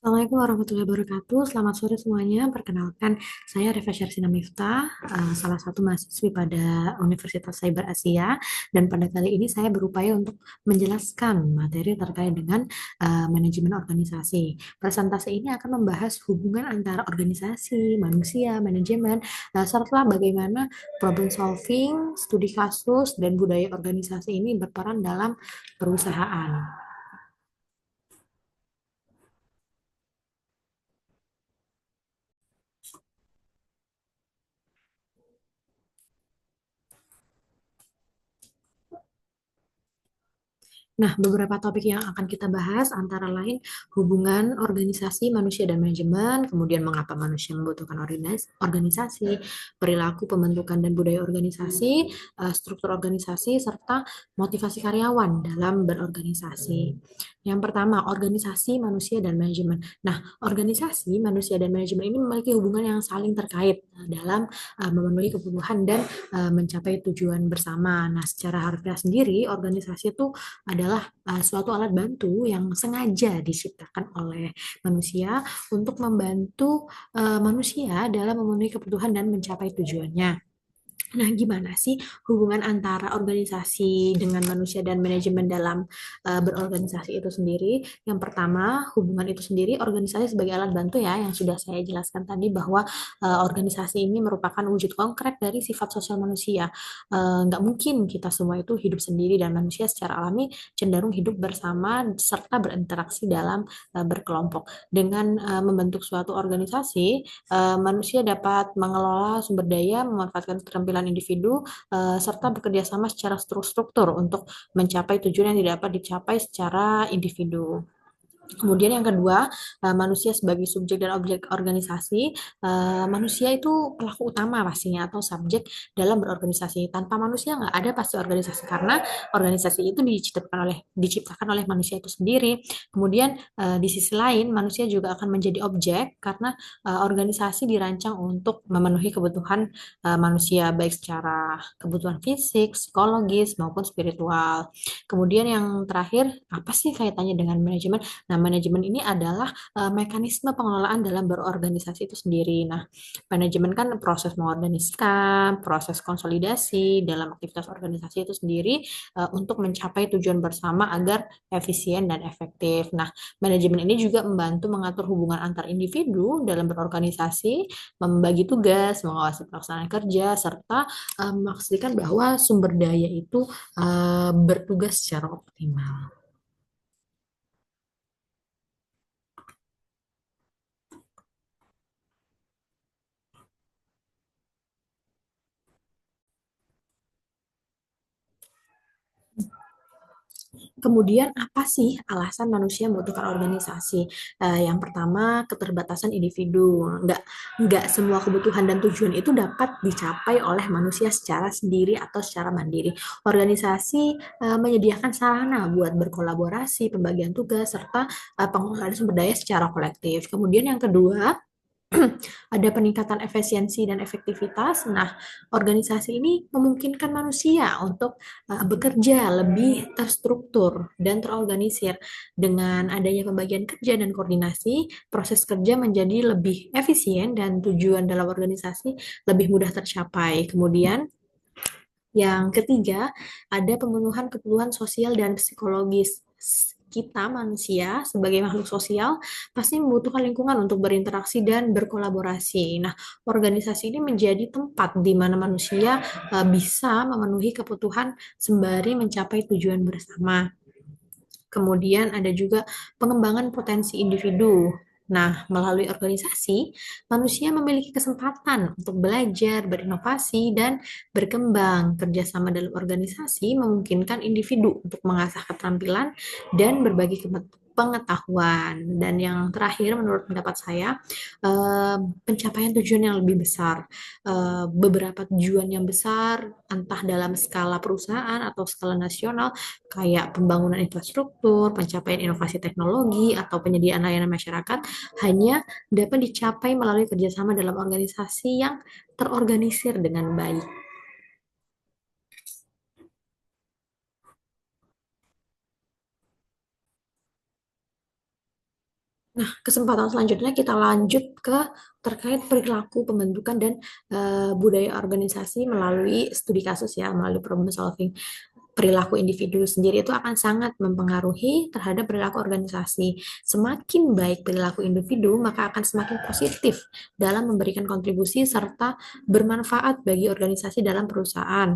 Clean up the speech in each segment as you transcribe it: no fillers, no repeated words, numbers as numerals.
Assalamualaikum warahmatullahi wabarakatuh. Selamat sore semuanya. Perkenalkan, saya Reva Syarsina Miftah, salah satu mahasiswi pada Universitas Cyber Asia. Dan pada kali ini saya berupaya untuk menjelaskan materi terkait dengan manajemen organisasi. Presentasi ini akan membahas hubungan antara organisasi, manusia, manajemen, serta bagaimana problem solving, studi kasus, dan budaya organisasi ini berperan dalam perusahaan. Nah, beberapa topik yang akan kita bahas antara lain hubungan organisasi manusia dan manajemen, kemudian mengapa manusia membutuhkan organisasi, perilaku pembentukan dan budaya organisasi, struktur organisasi, serta motivasi karyawan dalam berorganisasi. Yang pertama, organisasi manusia dan manajemen. Nah, organisasi manusia dan manajemen ini memiliki hubungan yang saling terkait dalam memenuhi kebutuhan dan mencapai tujuan bersama. Nah, secara harfiah sendiri, organisasi itu adalah suatu alat bantu yang sengaja diciptakan oleh manusia untuk membantu manusia dalam memenuhi kebutuhan dan mencapai tujuannya. Nah, gimana sih hubungan antara organisasi dengan manusia dan manajemen dalam berorganisasi itu sendiri? Yang pertama, hubungan itu sendiri organisasi sebagai alat bantu ya, yang sudah saya jelaskan tadi bahwa organisasi ini merupakan wujud konkret dari sifat sosial manusia. Nggak mungkin kita semua itu hidup sendiri dan manusia secara alami cenderung hidup bersama serta berinteraksi dalam berkelompok. Dengan membentuk suatu organisasi, manusia dapat mengelola sumber daya, memanfaatkan keterampilan individu, serta bekerja sama secara struktur untuk mencapai tujuan yang tidak dapat dicapai secara individu. Kemudian yang kedua, manusia sebagai subjek dan objek organisasi. Manusia itu pelaku utama pastinya atau subjek dalam berorganisasi. Tanpa manusia nggak ada pasti organisasi karena organisasi itu diciptakan oleh manusia itu sendiri. Kemudian di sisi lain manusia juga akan menjadi objek karena organisasi dirancang untuk memenuhi kebutuhan manusia baik secara kebutuhan fisik, psikologis maupun spiritual. Kemudian yang terakhir, apa sih kaitannya dengan manajemen? Nah, manajemen ini adalah mekanisme pengelolaan dalam berorganisasi itu sendiri. Nah, manajemen kan proses mengorganisasikan, proses konsolidasi dalam aktivitas organisasi itu sendiri untuk mencapai tujuan bersama agar efisien dan efektif. Nah, manajemen ini juga membantu mengatur hubungan antar individu dalam berorganisasi, membagi tugas, mengawasi pelaksanaan kerja, serta memastikan bahwa sumber daya itu bertugas secara optimal. Kemudian apa sih alasan manusia membutuhkan organisasi? Yang pertama keterbatasan individu. Nggak semua kebutuhan dan tujuan itu dapat dicapai oleh manusia secara sendiri atau secara mandiri. Organisasi menyediakan sarana buat berkolaborasi, pembagian tugas, serta pengelolaan sumber daya secara kolektif. Kemudian yang kedua, ada peningkatan efisiensi dan efektivitas. Nah, organisasi ini memungkinkan manusia untuk bekerja lebih terstruktur dan terorganisir. Dengan adanya pembagian kerja dan koordinasi, proses kerja menjadi lebih efisien dan tujuan dalam organisasi lebih mudah tercapai. Kemudian yang ketiga, ada pemenuhan kebutuhan sosial dan psikologis. Kita manusia sebagai makhluk sosial pasti membutuhkan lingkungan untuk berinteraksi dan berkolaborasi. Nah, organisasi ini menjadi tempat di mana manusia bisa memenuhi kebutuhan sembari mencapai tujuan bersama. Kemudian ada juga pengembangan potensi individu. Nah, melalui organisasi, manusia memiliki kesempatan untuk belajar, berinovasi, dan berkembang. Kerjasama dalam organisasi memungkinkan individu untuk mengasah keterampilan dan berbagi pengetahuan. Dan yang terakhir, menurut pendapat saya, pencapaian tujuan yang lebih besar. Beberapa tujuan yang besar, entah dalam skala perusahaan atau skala nasional, kayak pembangunan infrastruktur, pencapaian inovasi teknologi, atau penyediaan layanan masyarakat hanya dapat dicapai melalui kerjasama dalam organisasi yang terorganisir dengan baik. Nah, kesempatan selanjutnya kita lanjut ke terkait perilaku pembentukan dan budaya organisasi melalui studi kasus ya, melalui problem solving. Perilaku individu sendiri itu akan sangat mempengaruhi terhadap perilaku organisasi. Semakin baik perilaku individu, maka akan semakin positif dalam memberikan kontribusi serta bermanfaat bagi organisasi dalam perusahaan.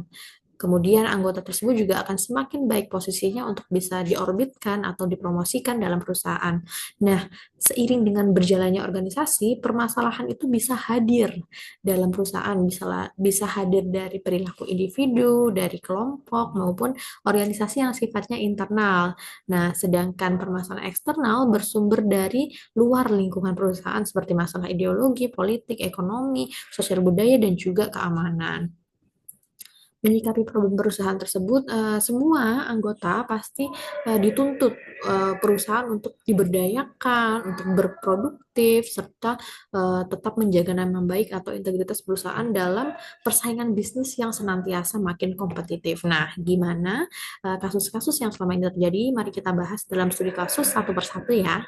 Kemudian anggota tersebut juga akan semakin baik posisinya untuk bisa diorbitkan atau dipromosikan dalam perusahaan. Nah, seiring dengan berjalannya organisasi, permasalahan itu bisa hadir dalam perusahaan, bisa hadir dari perilaku individu, dari kelompok, maupun organisasi yang sifatnya internal. Nah, sedangkan permasalahan eksternal bersumber dari luar lingkungan perusahaan seperti masalah ideologi, politik, ekonomi, sosial budaya, dan juga keamanan. Menyikapi problem perusahaan tersebut, semua anggota pasti dituntut perusahaan untuk diberdayakan, untuk berproduktif, serta tetap menjaga nama baik atau integritas perusahaan dalam persaingan bisnis yang senantiasa makin kompetitif. Nah, gimana kasus-kasus yang selama ini terjadi? Mari kita bahas dalam studi kasus satu persatu ya.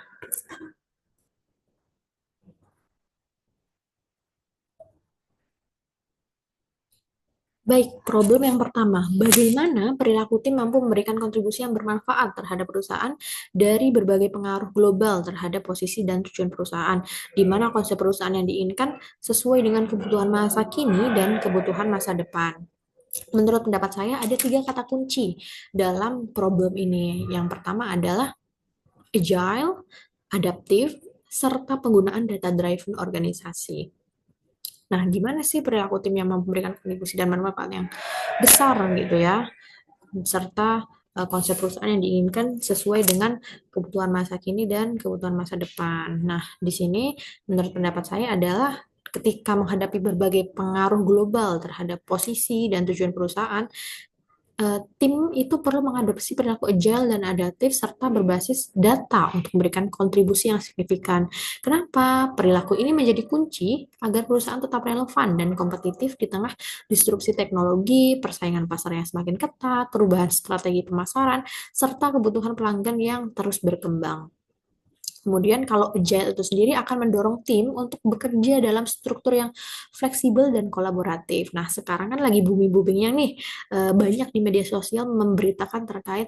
Baik, problem yang pertama, bagaimana perilaku tim mampu memberikan kontribusi yang bermanfaat terhadap perusahaan dari berbagai pengaruh global terhadap posisi dan tujuan perusahaan, di mana konsep perusahaan yang diinginkan sesuai dengan kebutuhan masa kini dan kebutuhan masa depan. Menurut pendapat saya, ada tiga kata kunci dalam problem ini. Yang pertama adalah agile, adaptif, serta penggunaan data-driven organisasi. Nah, gimana sih perilaku tim yang memberikan kontribusi dan manfaat yang besar gitu ya, serta konsep perusahaan yang diinginkan sesuai dengan kebutuhan masa kini dan kebutuhan masa depan. Nah, di sini menurut pendapat saya adalah ketika menghadapi berbagai pengaruh global terhadap posisi dan tujuan perusahaan, tim itu perlu mengadopsi perilaku agile dan adaptif serta berbasis data untuk memberikan kontribusi yang signifikan. Kenapa? Perilaku ini menjadi kunci agar perusahaan tetap relevan dan kompetitif di tengah disrupsi teknologi, persaingan pasar yang semakin ketat, perubahan strategi pemasaran, serta kebutuhan pelanggan yang terus berkembang. Kemudian kalau agile itu sendiri akan mendorong tim untuk bekerja dalam struktur yang fleksibel dan kolaboratif. Nah, sekarang kan lagi booming-boomingnya nih, banyak di media sosial memberitakan terkait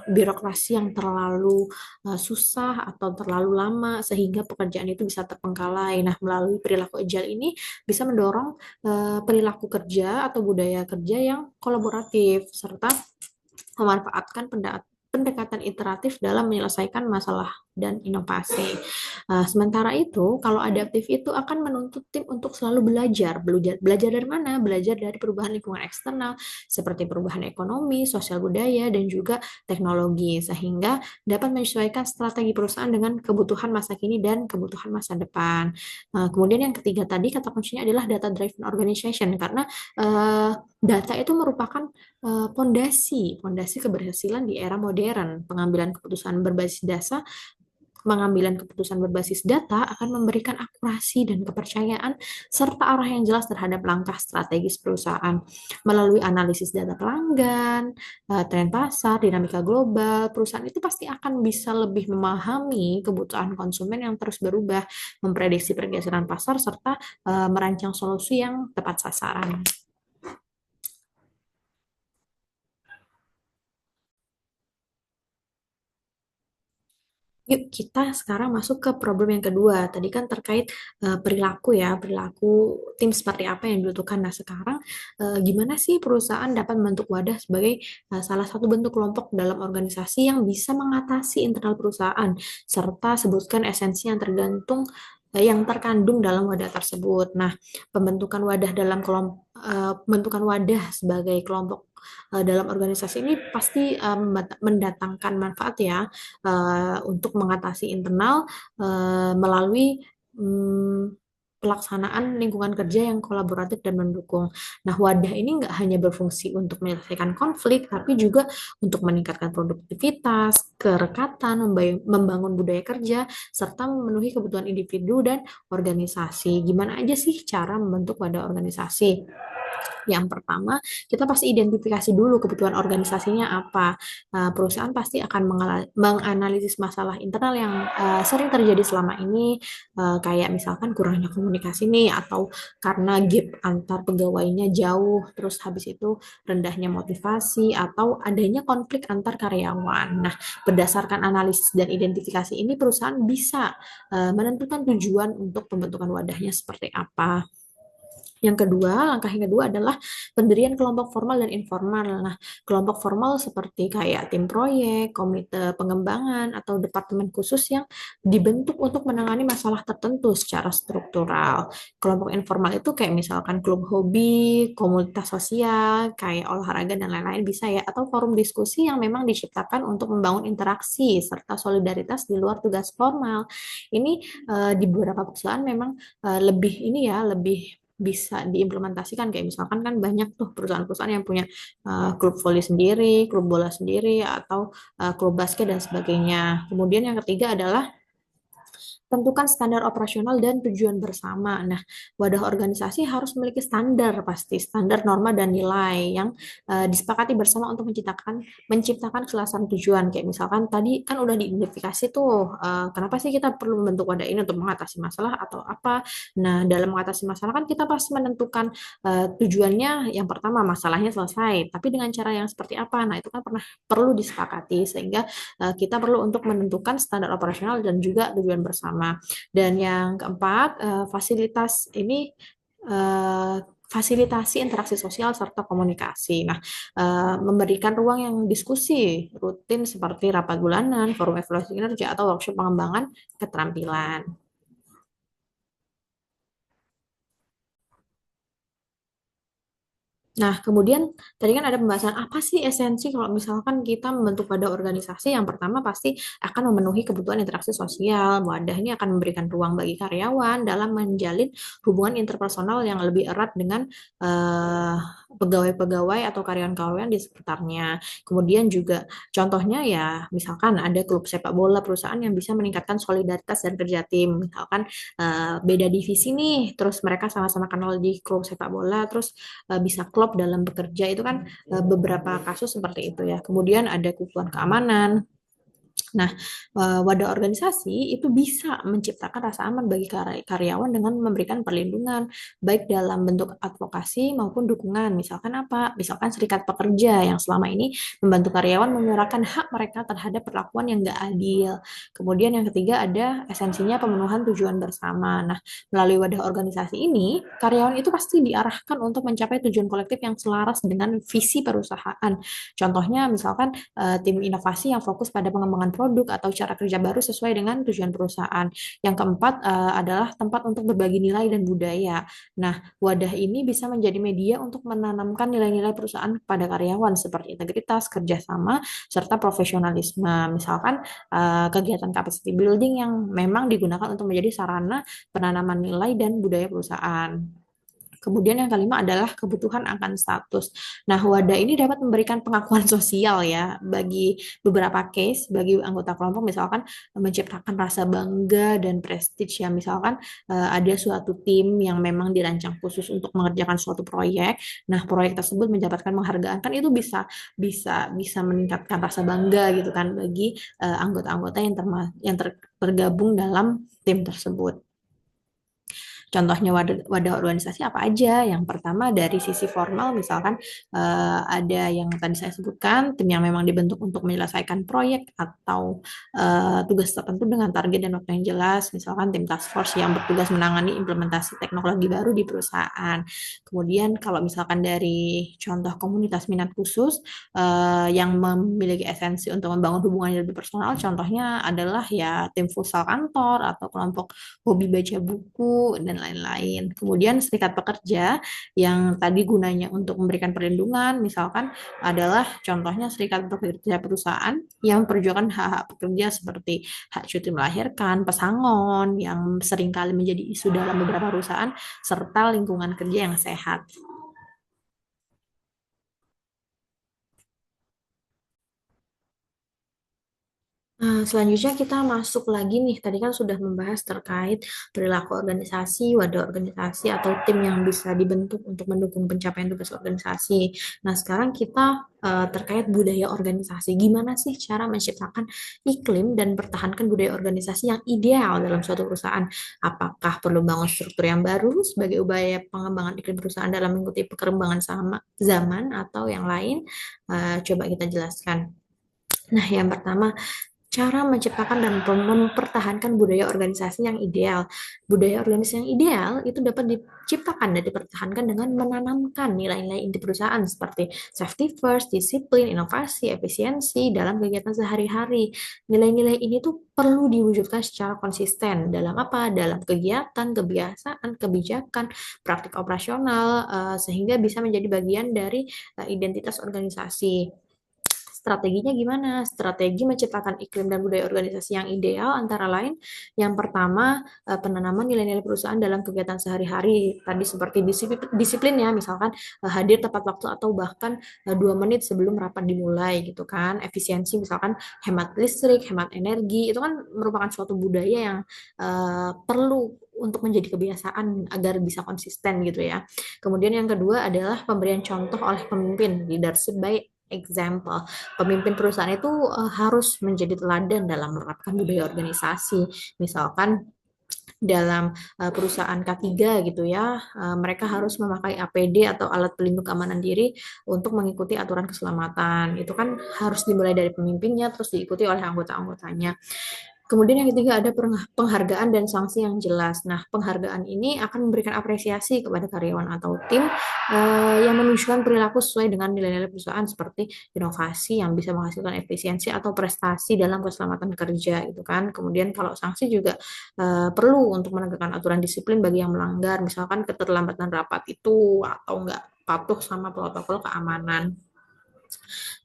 birokrasi yang terlalu susah atau terlalu lama sehingga pekerjaan itu bisa terpengkalai. Nah, melalui perilaku agile ini bisa mendorong perilaku kerja atau budaya kerja yang kolaboratif serta memanfaatkan pendekatan iteratif dalam menyelesaikan masalah dan inovasi. Sementara itu, kalau adaptif itu akan menuntut tim untuk selalu belajar dari mana? Belajar dari perubahan lingkungan eksternal seperti perubahan ekonomi, sosial budaya, dan juga teknologi, sehingga dapat menyesuaikan strategi perusahaan dengan kebutuhan masa kini dan kebutuhan masa depan. Kemudian yang ketiga tadi kata kuncinya adalah data driven organization karena data itu merupakan pondasi keberhasilan di era modern. Pengambilan keputusan berbasis data akan memberikan akurasi dan kepercayaan serta arah yang jelas terhadap langkah strategis perusahaan. Melalui analisis data pelanggan, tren pasar, dinamika global, perusahaan itu pasti akan bisa lebih memahami kebutuhan konsumen yang terus berubah, memprediksi pergeseran pasar serta merancang solusi yang tepat sasaran. Yuk, kita sekarang masuk ke problem yang kedua. Tadi kan terkait perilaku ya, perilaku tim seperti apa yang dibutuhkan. Nah, sekarang gimana sih perusahaan dapat membentuk wadah sebagai salah satu bentuk kelompok dalam organisasi yang bisa mengatasi internal perusahaan, serta sebutkan esensi yang terkandung dalam wadah tersebut. Nah, pembentukan wadah sebagai kelompok dalam organisasi ini pasti mendatangkan manfaat ya untuk mengatasi internal melalui pelaksanaan lingkungan kerja yang kolaboratif dan mendukung. Nah, wadah ini nggak hanya berfungsi untuk menyelesaikan konflik, tapi juga untuk meningkatkan produktivitas, kerekatan, membangun budaya kerja, serta memenuhi kebutuhan individu dan organisasi. Gimana aja sih cara membentuk wadah organisasi? Yang pertama, kita pasti identifikasi dulu kebutuhan organisasinya apa. Perusahaan pasti akan menganalisis masalah internal yang sering terjadi selama ini, kayak misalkan kurangnya komunikasi nih, atau karena gap antar pegawainya jauh, terus habis itu rendahnya motivasi, atau adanya konflik antar karyawan. Nah, berdasarkan analisis dan identifikasi ini, perusahaan bisa menentukan tujuan untuk pembentukan wadahnya seperti apa. Yang kedua, langkah yang kedua adalah pendirian kelompok formal dan informal. Nah, kelompok formal seperti kayak tim proyek, komite pengembangan, atau departemen khusus yang dibentuk untuk menangani masalah tertentu secara struktural. Kelompok informal itu kayak misalkan klub hobi, komunitas sosial, kayak olahraga dan lain-lain bisa ya, atau forum diskusi yang memang diciptakan untuk membangun interaksi serta solidaritas di luar tugas formal. Ini di beberapa perusahaan memang lebih ini ya, lebih bisa diimplementasikan kayak misalkan kan banyak tuh perusahaan-perusahaan yang punya klub voli sendiri, klub bola sendiri atau klub basket dan sebagainya. Kemudian yang ketiga adalah tentukan standar operasional dan tujuan bersama. Nah, wadah organisasi harus memiliki standar pasti, standar norma dan nilai yang disepakati bersama untuk menciptakan kejelasan tujuan. Kayak misalkan tadi kan udah diidentifikasi tuh, kenapa sih kita perlu membentuk wadah ini untuk mengatasi masalah atau apa. Nah, dalam mengatasi masalah kan kita pasti menentukan tujuannya yang pertama masalahnya selesai, tapi dengan cara yang seperti apa. Nah, itu kan perlu disepakati sehingga kita perlu untuk menentukan standar operasional dan juga tujuan bersama. Dan yang keempat, fasilitas ini eh, fasilitasi interaksi sosial serta komunikasi. Nah, memberikan ruang yang diskusi rutin seperti rapat bulanan, forum evaluasi kinerja, atau workshop pengembangan keterampilan. Nah, kemudian tadi kan ada pembahasan apa sih esensi kalau misalkan kita membentuk wadah organisasi. Yang pertama pasti akan memenuhi kebutuhan interaksi sosial. Wadah ini akan memberikan ruang bagi karyawan dalam menjalin hubungan interpersonal yang lebih erat dengan eh, pegawai-pegawai atau karyawan-karyawan di sekitarnya. Kemudian juga contohnya ya, misalkan ada klub sepak bola perusahaan yang bisa meningkatkan solidaritas dan kerja tim. Misalkan beda divisi nih, terus mereka sama-sama kenal di klub sepak bola, terus bisa klop dalam bekerja itu kan beberapa kasus seperti itu ya. Kemudian ada kebutuhan keamanan. Nah, wadah organisasi itu bisa menciptakan rasa aman bagi karyawan dengan memberikan perlindungan, baik dalam bentuk advokasi maupun dukungan. Misalkan apa? Misalkan serikat pekerja yang selama ini membantu karyawan menyuarakan hak mereka terhadap perlakuan yang nggak adil. Kemudian yang ketiga ada esensinya pemenuhan tujuan bersama. Nah, melalui wadah organisasi ini, karyawan itu pasti diarahkan untuk mencapai tujuan kolektif yang selaras dengan visi perusahaan. Contohnya, misalkan tim inovasi yang fokus pada pengembangan produk atau cara kerja baru sesuai dengan tujuan perusahaan. Yang keempat adalah tempat untuk berbagi nilai dan budaya. Nah, wadah ini bisa menjadi media untuk menanamkan nilai-nilai perusahaan kepada karyawan seperti integritas, kerjasama, serta profesionalisme. Misalkan kegiatan capacity building yang memang digunakan untuk menjadi sarana penanaman nilai dan budaya perusahaan. Kemudian yang kelima adalah kebutuhan akan status. Nah, wadah ini dapat memberikan pengakuan sosial ya bagi beberapa case, bagi anggota kelompok misalkan menciptakan rasa bangga dan prestige ya. Misalkan ada suatu tim yang memang dirancang khusus untuk mengerjakan suatu proyek. Nah, proyek tersebut mendapatkan penghargaan kan itu bisa meningkatkan rasa bangga gitu kan bagi anggota-anggota tergabung dalam tim tersebut. Contohnya wadah organisasi apa aja? Yang pertama dari sisi formal, misalkan ada yang tadi saya sebutkan, tim yang memang dibentuk untuk menyelesaikan proyek atau tugas tertentu dengan target dan waktu yang jelas. Misalkan tim task force yang bertugas menangani implementasi teknologi baru di perusahaan. Kemudian kalau misalkan dari contoh komunitas minat khusus yang memiliki esensi untuk membangun hubungan yang lebih personal, contohnya adalah ya tim futsal kantor atau kelompok hobi baca buku, dan lain-lain. Kemudian serikat pekerja yang tadi gunanya untuk memberikan perlindungan, misalkan adalah contohnya serikat pekerja perusahaan yang memperjuangkan hak-hak pekerja seperti hak cuti melahirkan, pesangon yang seringkali menjadi isu dalam beberapa perusahaan, serta lingkungan kerja yang sehat. Selanjutnya kita masuk lagi nih, tadi kan sudah membahas terkait perilaku organisasi, wadah organisasi, atau tim yang bisa dibentuk untuk mendukung pencapaian tugas organisasi. Nah, sekarang kita terkait budaya organisasi. Gimana sih cara menciptakan iklim dan pertahankan budaya organisasi yang ideal dalam suatu perusahaan? Apakah perlu bangun struktur yang baru sebagai upaya pengembangan iklim perusahaan dalam mengikuti perkembangan sama zaman atau yang lain? Coba kita jelaskan. Nah, yang pertama, cara menciptakan dan mempertahankan budaya organisasi yang ideal. Budaya organisasi yang ideal itu dapat diciptakan dan dipertahankan dengan menanamkan nilai-nilai inti perusahaan seperti safety first, disiplin, inovasi, efisiensi dalam kegiatan sehari-hari. Nilai-nilai ini tuh perlu diwujudkan secara konsisten dalam apa? Dalam kegiatan, kebiasaan, kebijakan, praktik operasional, sehingga bisa menjadi bagian dari identitas organisasi. Strateginya gimana? Strategi menciptakan iklim dan budaya organisasi yang ideal antara lain yang pertama penanaman nilai-nilai perusahaan dalam kegiatan sehari-hari. Tadi seperti disiplin ya, misalkan hadir tepat waktu atau bahkan 2 menit sebelum rapat dimulai gitu kan. Efisiensi misalkan hemat listrik, hemat energi, itu kan merupakan suatu budaya yang perlu untuk menjadi kebiasaan agar bisa konsisten gitu ya. Kemudian yang kedua adalah pemberian contoh oleh pemimpin, leadership by example. Pemimpin perusahaan itu harus menjadi teladan dalam menerapkan budaya organisasi. Misalkan dalam perusahaan K3 gitu ya, mereka harus memakai APD atau alat pelindung keamanan diri untuk mengikuti aturan keselamatan. Itu kan harus dimulai dari pemimpinnya, terus diikuti oleh anggota-anggotanya. Kemudian yang ketiga ada penghargaan dan sanksi yang jelas. Nah, penghargaan ini akan memberikan apresiasi kepada karyawan atau tim yang menunjukkan perilaku sesuai dengan nilai-nilai perusahaan seperti inovasi yang bisa menghasilkan efisiensi atau prestasi dalam keselamatan kerja itu kan. Kemudian kalau sanksi juga perlu untuk menegakkan aturan disiplin bagi yang melanggar, misalkan keterlambatan rapat itu atau enggak patuh sama protokol keamanan.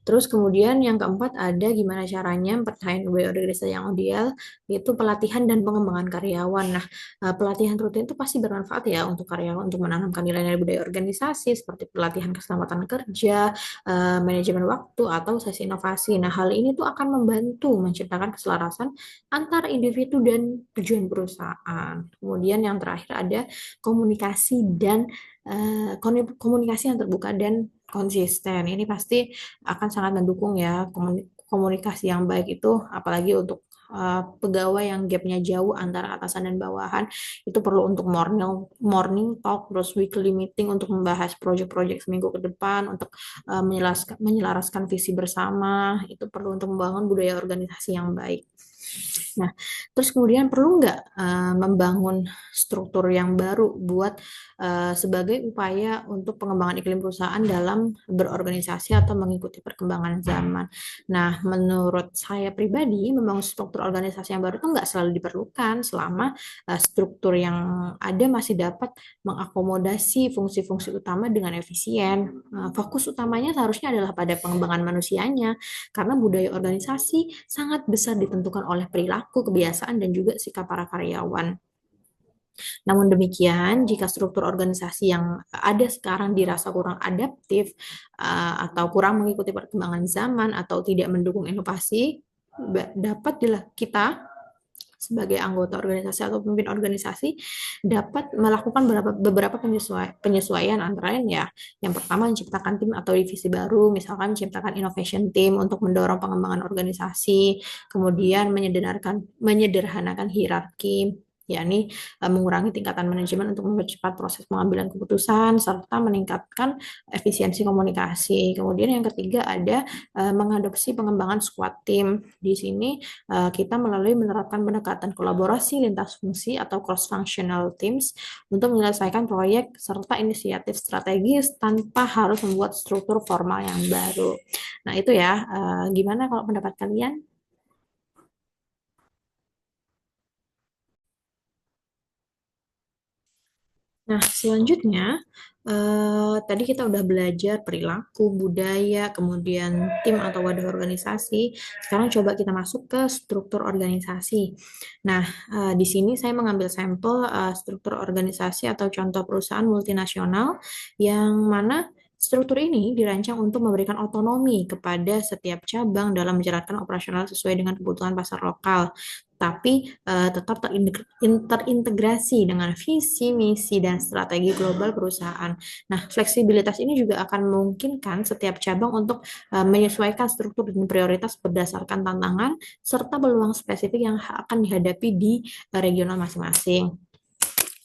Terus kemudian yang keempat ada gimana caranya mempertahankan budaya organisasi yang ideal, yaitu pelatihan dan pengembangan karyawan. Nah, pelatihan rutin itu pasti bermanfaat ya untuk karyawan untuk menanamkan nilai-nilai budaya organisasi seperti pelatihan keselamatan kerja, manajemen waktu atau sesi inovasi. Nah, hal ini tuh akan membantu menciptakan keselarasan antara individu dan tujuan perusahaan. Kemudian yang terakhir ada komunikasi dan komunikasi yang terbuka dan konsisten. Ini pasti akan sangat mendukung ya komunikasi yang baik itu, apalagi untuk pegawai yang gapnya jauh antara atasan dan bawahan itu perlu untuk morning morning talk terus weekly meeting untuk membahas proyek-proyek seminggu ke depan untuk menyelaraskan visi bersama itu perlu untuk membangun budaya organisasi yang baik. Nah, terus kemudian perlu nggak membangun struktur yang baru buat sebagai upaya untuk pengembangan iklim perusahaan dalam berorganisasi atau mengikuti perkembangan zaman. Nah, menurut saya pribadi, membangun struktur organisasi yang baru itu nggak selalu diperlukan selama struktur yang ada masih dapat mengakomodasi fungsi-fungsi utama dengan efisien. Fokus utamanya seharusnya adalah pada pengembangan manusianya, karena budaya organisasi sangat besar ditentukan oleh perilaku, kebiasaan, dan juga sikap para karyawan. Namun demikian, jika struktur organisasi yang ada sekarang dirasa kurang adaptif atau kurang mengikuti perkembangan zaman atau tidak mendukung inovasi, dapat kita sebagai anggota organisasi atau pemimpin organisasi dapat melakukan beberapa penyesuaian antara lain ya. Yang pertama menciptakan tim atau divisi baru, misalkan menciptakan innovation team untuk mendorong pengembangan organisasi, kemudian menyederhanakan hierarki, yakni mengurangi tingkatan manajemen untuk mempercepat proses pengambilan keputusan serta meningkatkan efisiensi komunikasi. Kemudian yang ketiga ada mengadopsi pengembangan squad team. Di sini kita melalui menerapkan pendekatan kolaborasi lintas fungsi atau cross-functional teams untuk menyelesaikan proyek serta inisiatif strategis tanpa harus membuat struktur formal yang baru. Nah, itu ya. Gimana kalau pendapat kalian? Nah, selanjutnya, tadi kita udah belajar perilaku, budaya, kemudian tim atau wadah organisasi. Sekarang coba kita masuk ke struktur organisasi. Nah, di sini saya mengambil sampel struktur organisasi atau contoh perusahaan multinasional yang mana Struktur ini dirancang untuk memberikan otonomi kepada setiap cabang dalam menjalankan operasional sesuai dengan kebutuhan pasar lokal, tapi tetap terintegrasi dengan visi, misi, dan strategi global perusahaan. Nah, fleksibilitas ini juga akan memungkinkan setiap cabang untuk menyesuaikan struktur dan prioritas berdasarkan tantangan serta peluang spesifik yang akan dihadapi di regional masing-masing.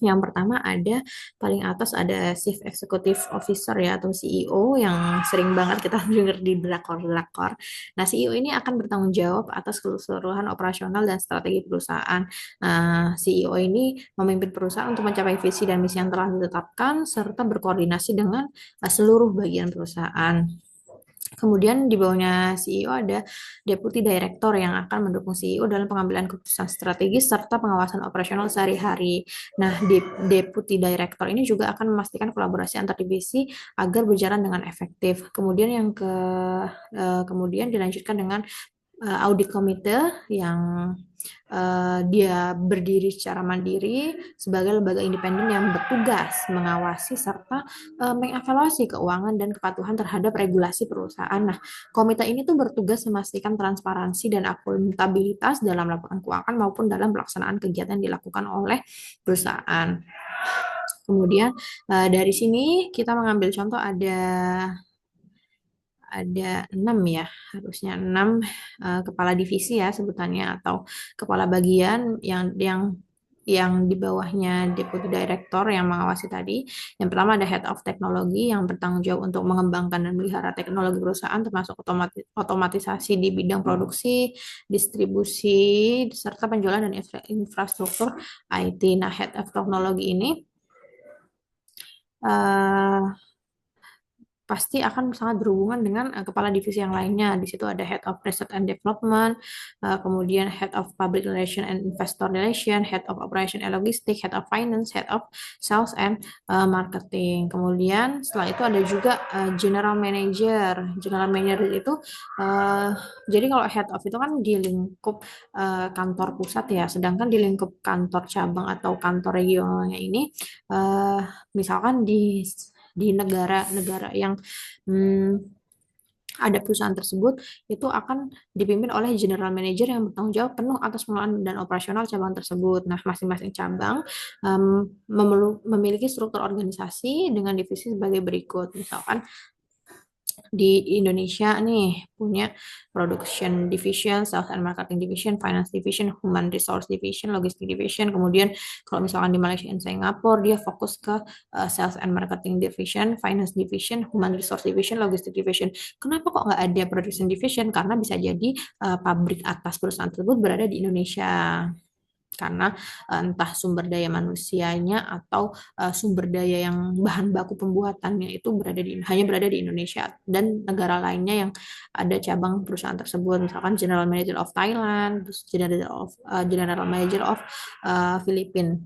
Yang pertama ada paling atas ada Chief Executive Officer ya atau CEO yang sering banget kita dengar di drakor-drakor. Nah, CEO ini akan bertanggung jawab atas keseluruhan operasional dan strategi perusahaan. CEO ini memimpin perusahaan untuk mencapai visi dan misi yang telah ditetapkan serta berkoordinasi dengan seluruh bagian perusahaan. Kemudian di bawahnya CEO ada Deputy Director yang akan mendukung CEO dalam pengambilan keputusan strategis serta pengawasan operasional sehari-hari. Nah, Deputy Director ini juga akan memastikan kolaborasi antar divisi agar berjalan dengan efektif. Kemudian dilanjutkan dengan audit komite yang dia berdiri secara mandiri sebagai lembaga independen yang bertugas mengawasi serta mengevaluasi keuangan dan kepatuhan terhadap regulasi perusahaan. Nah, komite ini tuh bertugas memastikan transparansi dan akuntabilitas dalam laporan keuangan maupun dalam pelaksanaan kegiatan yang dilakukan oleh perusahaan. Kemudian dari sini kita mengambil contoh ada 6 ya, harusnya 6 kepala divisi ya sebutannya atau kepala bagian yang di bawahnya Deputy Director yang mengawasi tadi. Yang pertama ada Head of Technology yang bertanggung jawab untuk mengembangkan dan melihara teknologi perusahaan termasuk otomatisasi di bidang produksi, distribusi, serta penjualan dan infrastruktur IT. Nah, Head of Technology ini uh, pasti akan sangat berhubungan dengan kepala divisi yang lainnya. Di situ ada Head of Research and Development, kemudian Head of Public Relation and Investor Relation, Head of Operation and Logistics, Head of Finance, Head of Sales and Marketing. Kemudian setelah itu ada juga General Manager. General Manager itu jadi kalau Head of itu kan di lingkup kantor pusat ya, sedangkan di lingkup kantor cabang atau kantor regionalnya ini misalkan di negara-negara yang hmm, ada perusahaan tersebut itu akan dipimpin oleh general manager yang bertanggung jawab penuh atas pengelolaan dan operasional cabang tersebut. Nah, masing-masing cabang memiliki struktur organisasi dengan divisi sebagai berikut. Misalkan di Indonesia nih punya production division, sales and marketing division, finance division, human resource division, logistic division. Kemudian kalau misalkan di Malaysia dan Singapura dia fokus ke sales and marketing division, finance division, human resource division, logistic division. Kenapa kok nggak ada production division? Karena bisa jadi pabrik atas perusahaan tersebut berada di Indonesia karena entah sumber daya manusianya atau sumber daya yang bahan baku pembuatannya itu hanya berada di Indonesia dan negara lainnya yang ada cabang perusahaan tersebut, misalkan General Manager of Thailand, terus General Manager of Filipina.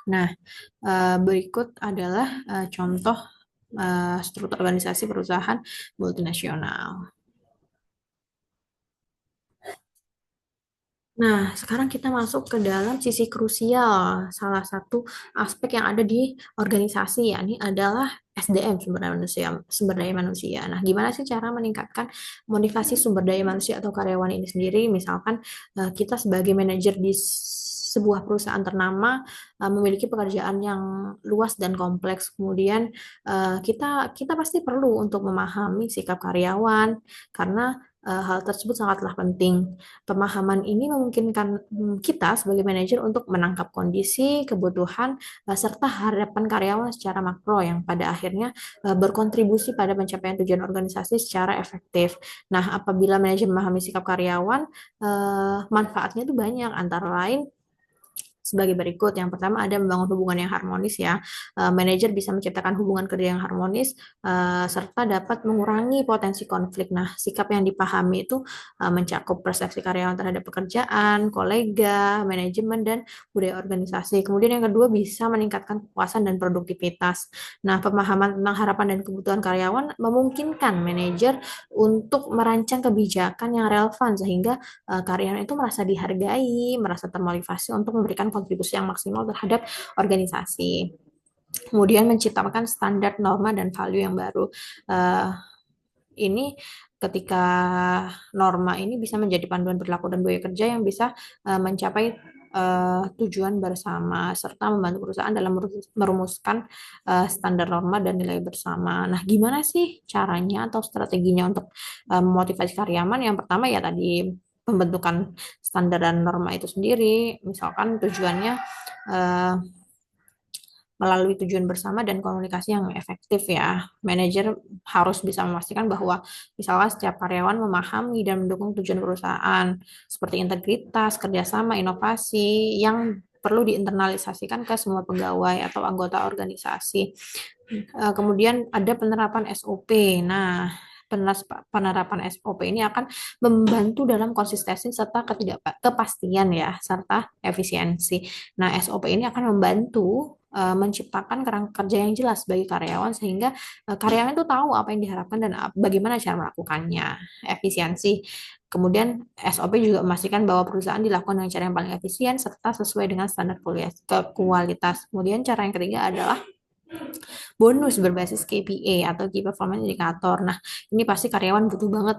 Nah, berikut adalah contoh struktur organisasi perusahaan multinasional. Nah, sekarang kita masuk ke dalam sisi krusial. Salah satu aspek yang ada di organisasi, ya, ini adalah SDM, sumber daya manusia. Sumber daya manusia. Nah, gimana sih cara meningkatkan motivasi sumber daya manusia atau karyawan ini sendiri? Misalkan kita sebagai manajer di sebuah perusahaan ternama memiliki pekerjaan yang luas dan kompleks. Kemudian kita kita pasti perlu untuk memahami sikap karyawan karena hal tersebut sangatlah penting. Pemahaman ini memungkinkan kita sebagai manajer untuk menangkap kondisi, kebutuhan, serta harapan karyawan secara makro yang pada akhirnya berkontribusi pada pencapaian tujuan organisasi secara efektif. Nah, apabila manajer memahami sikap karyawan, manfaatnya itu banyak, antara lain sebagai berikut. Yang pertama ada membangun hubungan yang harmonis ya. Manajer bisa menciptakan hubungan kerja yang harmonis serta dapat mengurangi potensi konflik. Nah, sikap yang dipahami itu mencakup persepsi karyawan terhadap pekerjaan, kolega, manajemen, dan budaya organisasi. Kemudian yang kedua bisa meningkatkan kepuasan dan produktivitas. Nah, pemahaman tentang harapan dan kebutuhan karyawan memungkinkan manajer untuk merancang kebijakan yang relevan sehingga karyawan itu merasa dihargai, merasa termotivasi untuk memberikan kontribusi yang maksimal terhadap organisasi. Kemudian menciptakan standar norma dan value yang baru. Eh, ini ketika norma ini bisa menjadi panduan perilaku dan budaya kerja yang bisa mencapai tujuan bersama serta membantu perusahaan dalam merumuskan standar norma dan nilai bersama. Nah, gimana sih caranya atau strateginya untuk memotivasi karyawan? Yang pertama ya tadi pembentukan standar dan norma itu sendiri. Misalkan tujuannya eh, melalui tujuan bersama dan komunikasi yang efektif ya. Manajer harus bisa memastikan bahwa misalnya setiap karyawan memahami dan mendukung tujuan perusahaan seperti integritas, kerjasama, inovasi yang perlu diinternalisasikan ke semua pegawai atau anggota organisasi. Kemudian ada penerapan SOP. Nah, penerapan SOP ini akan membantu dalam konsistensi serta ketidakpastian ya, serta efisiensi. Nah, SOP ini akan membantu menciptakan kerangka kerja yang jelas bagi karyawan sehingga karyawan itu tahu apa yang diharapkan dan bagaimana cara melakukannya. Efisiensi. Kemudian SOP juga memastikan bahwa perusahaan dilakukan dengan cara yang paling efisien serta sesuai dengan standar kualitas. Kemudian cara yang ketiga adalah bonus berbasis KPI atau Key Performance Indicator. Nah, ini pasti karyawan butuh banget.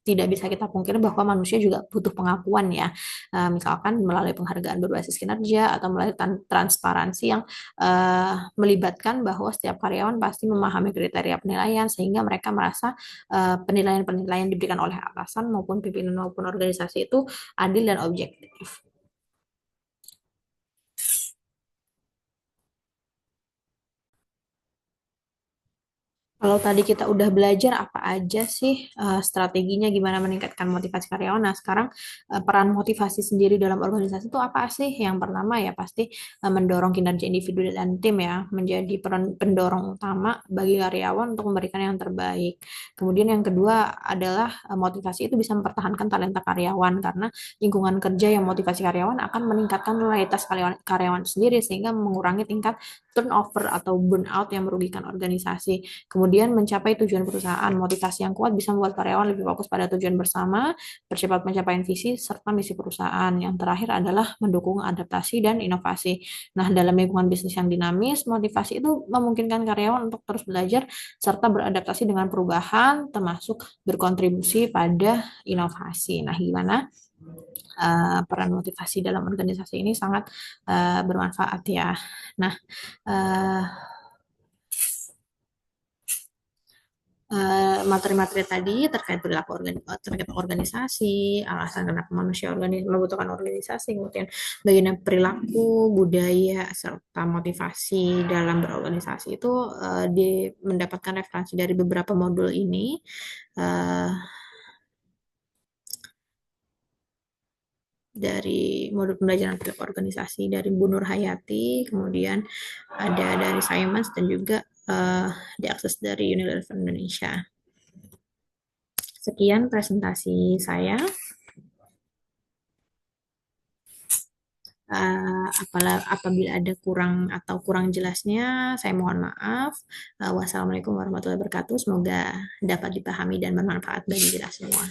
Tidak bisa kita pungkiri bahwa manusia juga butuh pengakuan ya. Misalkan melalui penghargaan berbasis kinerja atau melalui transparansi yang melibatkan bahwa setiap karyawan pasti memahami kriteria penilaian sehingga mereka merasa penilaian-penilaian diberikan oleh atasan maupun pimpinan maupun organisasi itu adil dan objektif. Kalau tadi kita udah belajar apa aja sih strateginya gimana meningkatkan motivasi karyawan. Nah, sekarang peran motivasi sendiri dalam organisasi itu apa sih? Yang pertama ya pasti mendorong kinerja individu dan tim ya, menjadi peran pendorong utama bagi karyawan untuk memberikan yang terbaik. Kemudian yang kedua adalah motivasi itu bisa mempertahankan talenta karyawan karena lingkungan kerja yang motivasi karyawan akan meningkatkan loyalitas karyawan sendiri sehingga mengurangi tingkat turnover atau burnout yang merugikan organisasi. Kemudian mencapai tujuan perusahaan. Motivasi yang kuat bisa membuat karyawan lebih fokus pada tujuan bersama, percepat pencapaian visi, serta misi perusahaan. Yang terakhir adalah mendukung adaptasi dan inovasi. Nah, dalam lingkungan bisnis yang dinamis, motivasi itu memungkinkan karyawan untuk terus belajar serta beradaptasi dengan perubahan, termasuk berkontribusi pada inovasi. Nah, gimana? Peran motivasi dalam organisasi ini sangat bermanfaat ya. Nah, uh, materi-materi tadi terkait perilaku terkait organisasi, alasan kenapa manusia membutuhkan organisasi, kemudian bagian perilaku, budaya, serta motivasi dalam berorganisasi itu mendapatkan referensi dari beberapa modul ini. Uh, dari modul pembelajaran perilaku organisasi dari Bu Nur Hayati, kemudian ada dari Simons dan juga diakses dari Unilever Indonesia. Sekian presentasi saya. Apabila ada kurang atau kurang jelasnya, saya mohon maaf. Wassalamualaikum warahmatullahi wabarakatuh. Semoga dapat dipahami dan bermanfaat bagi kita semua.